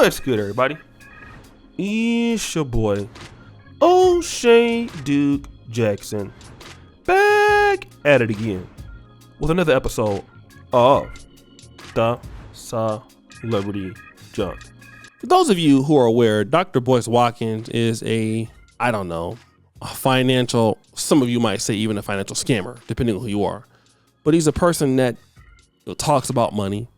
What's good, everybody? It's your boy, O'Shea Duke Jackson, back at it again with another episode of The Celebrity Junk. For those of you who are aware, Dr. Boyce Watkins is a financial, some of you might say even a financial scammer, depending on who you are. But he's a person that talks about money.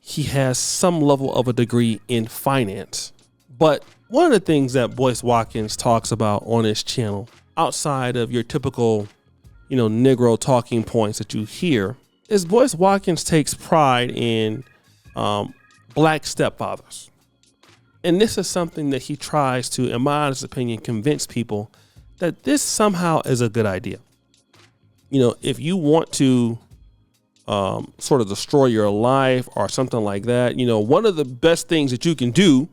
He has some level of a degree in finance. But one of the things that Boyce Watkins talks about on his channel, outside of your typical, Negro talking points that you hear, is Boyce Watkins takes pride in black stepfathers. And this is something that he tries to, in my honest opinion, convince people that this somehow is a good idea. If you want to sort of destroy your life or something like that, one of the best things that you can do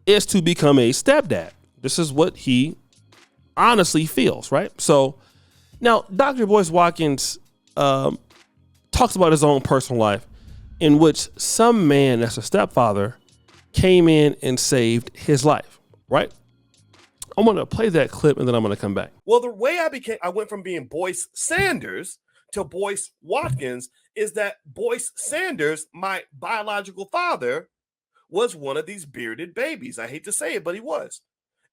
is to become a stepdad. This is what he honestly feels, right? So now Dr. Boyce Watkins talks about his own personal life in which some man that's a stepfather came in and saved his life, right? I'm going to play that clip and then I'm going to come back. Well, the way I went from being Boyce Sanders to Boyce Watkins is that Boyce Sanders, my biological father, was one of these bearded babies. I hate to say it, but he was.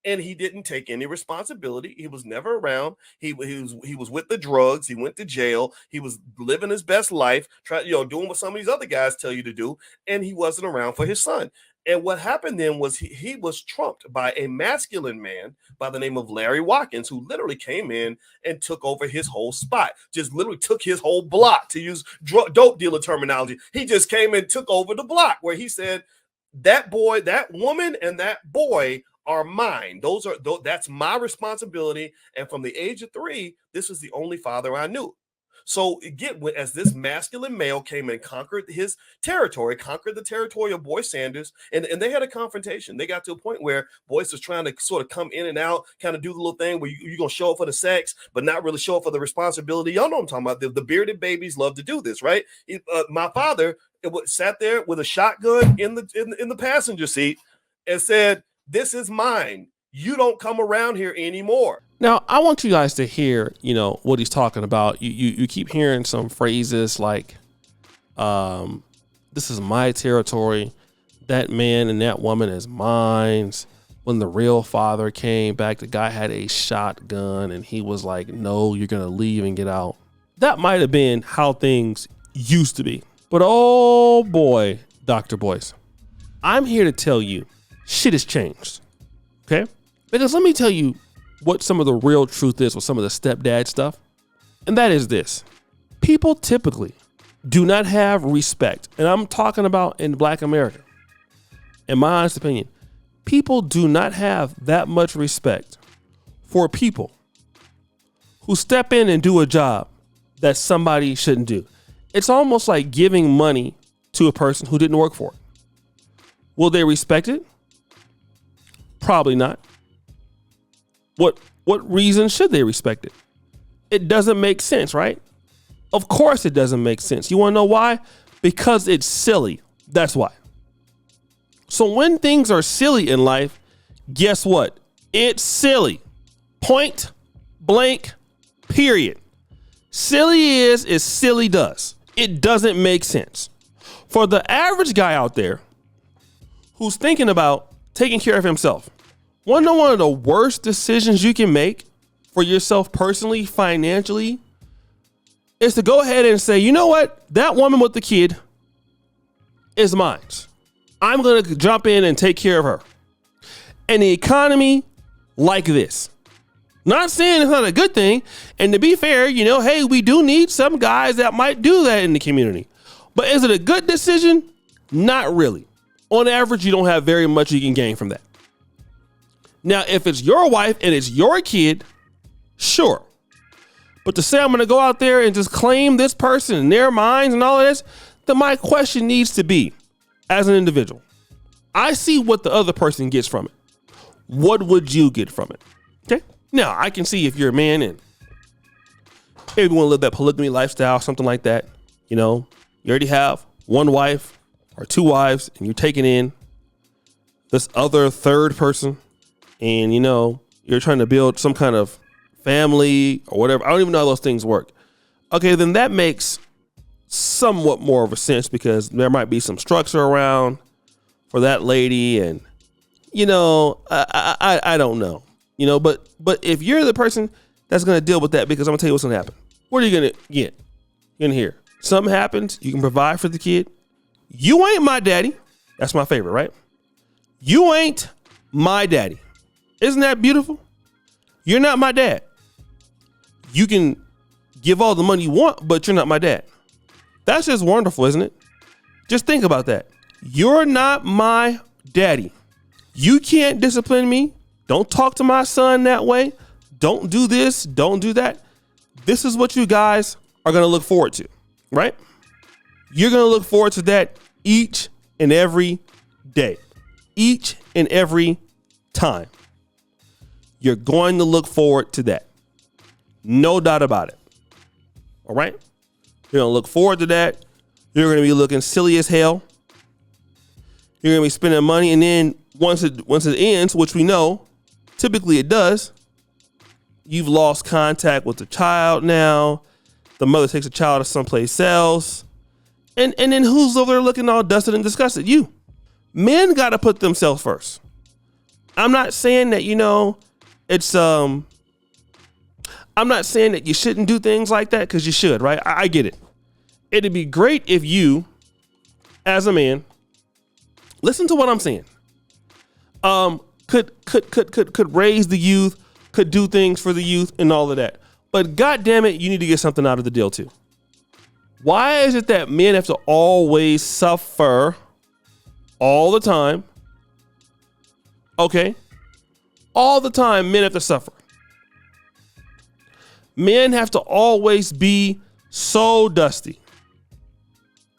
And he didn't take any responsibility. He was never around. He was with the drugs. He went to jail. He was living his best life, doing what some of these other guys tell you to do. And he wasn't around for his son. And what happened then was he was trumped by a masculine man by the name of Larry Watkins, who literally came in and took over his whole spot, just literally took his whole block, to use dope dealer terminology. He just came and took over the block, where he said, that boy, that woman, and that boy are mine. That's my responsibility. And from the age of 3, this was the only father I knew. So again, as this masculine male came and conquered his territory, conquered the territory of Boyce Sanders, and they had a confrontation. They got to a point where Boyce was trying to sort of come in and out, kind of do the little thing where you're going to show up for the sex, but not really show up for the responsibility. Y'all know what I'm talking about. The bearded babies love to do this, right? My father sat there with a shotgun in the passenger seat and said, "This is mine. You don't come around here anymore." Now, I want you guys to hear, what he's talking about. You keep hearing some phrases like, this is my territory. That man and that woman is mine. When the real father came back, the guy had a shotgun and he was like, no, you're going to leave and get out. That might have been how things used to be. But oh boy, Dr. Boyce, I'm here to tell you shit has changed. Okay? Because let me tell you what some of the real truth is with some of the stepdad stuff. And that is this. People typically do not have respect. And I'm talking about in Black America. In my honest opinion, people do not have that much respect for people who step in and do a job that somebody shouldn't do. It's almost like giving money to a person who didn't work for it. Will they respect it? Probably not. What reason should they respect it? It doesn't make sense, right? Of course it doesn't make sense. You want to know why? Because it's silly. That's why. So when things are silly in life, guess what? It's silly. Point blank, period. Silly is silly does. It doesn't make sense. For the average guy out there who's thinking about taking care of himself, want to know one of the worst decisions you can make for yourself personally, financially, is to go ahead and say, you know what? That woman with the kid is mine. I'm going to jump in and take care of her. And the economy like this. Not saying it's not a good thing. And to be fair, hey, we do need some guys that might do that in the community. But is it a good decision? Not really. On average, you don't have very much you can gain from that. Now, if it's your wife and it's your kid, sure. But to say I'm going to go out there and just claim this person and their minds and all of this, then my question needs to be, as an individual, I see what the other person gets from it. What would you get from it? Okay. Now, I can see if you're a man and maybe you want to live that polygamy lifestyle, something like that. You already have one wife or two wives and you're taking in this other third person, and you're trying to build some kind of family or whatever. I don't even know how those things work. Okay, then that makes somewhat more of a sense, because there might be some structure around for that lady, and I don't know, but if you're the person that's going to deal with that, because I'm gonna tell you what's going to happen. What are you going to get? You're going to hear something happens. You can provide for the kid. You ain't my daddy. That's my favorite, right? You ain't my daddy. Isn't that beautiful? You're not my dad. You can give all the money you want, but you're not my dad. That's just wonderful, isn't it? Just think about that. You're not my daddy. You can't discipline me. Don't talk to my son that way. Don't do this. Don't do that. This is what you guys are going to look forward to, right? You're going to look forward to that each and every day, each and every time. You're going to look forward to that. No doubt about it. All right? You're going to look forward to that. You're going to be looking silly as hell. You're going to be spending money, and then once it ends, which we know, typically it does, you've lost contact with the child now. The mother takes the child to someplace else. And then who's over there looking all dusted and disgusted? You. Men got to put themselves first. I'm not saying that, it's, I'm not saying that you shouldn't do things like that, because you should, right? I get it. It'd be great if you, as a man, listen to what I'm saying, could raise the youth, could do things for the youth and all of that. But God damn it, you need to get something out of the deal too. Why is it that men have to always suffer all the time? Okay. All the time, men have to suffer. Men have to always be so dusty,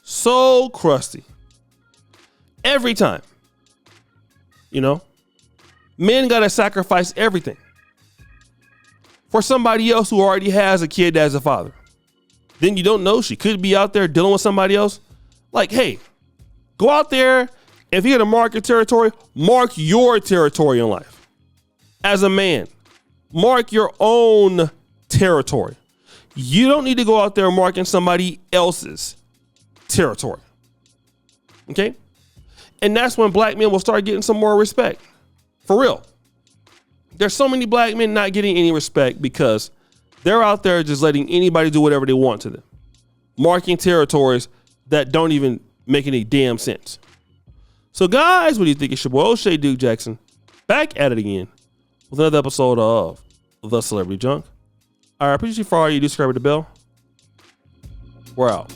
so crusty. Every time. Men got to sacrifice everything for somebody else who already has a kid as a father. Then you don't know, she could be out there dealing with somebody else. Like, hey, go out there. If you're going to mark your territory in life. As a man, mark your own territory. You don't need to go out there marking somebody else's territory. Okay? And that's when black men will start getting some more respect. For real. There's so many black men not getting any respect because they're out there just letting anybody do whatever they want to them. Marking territories that don't even make any damn sense. So guys, what do you think? It's your boy O'Shea Duke Jackson back at it again with another episode of The Celebrity Junk. I appreciate you for all you do. Subscribe to the bell. We're out.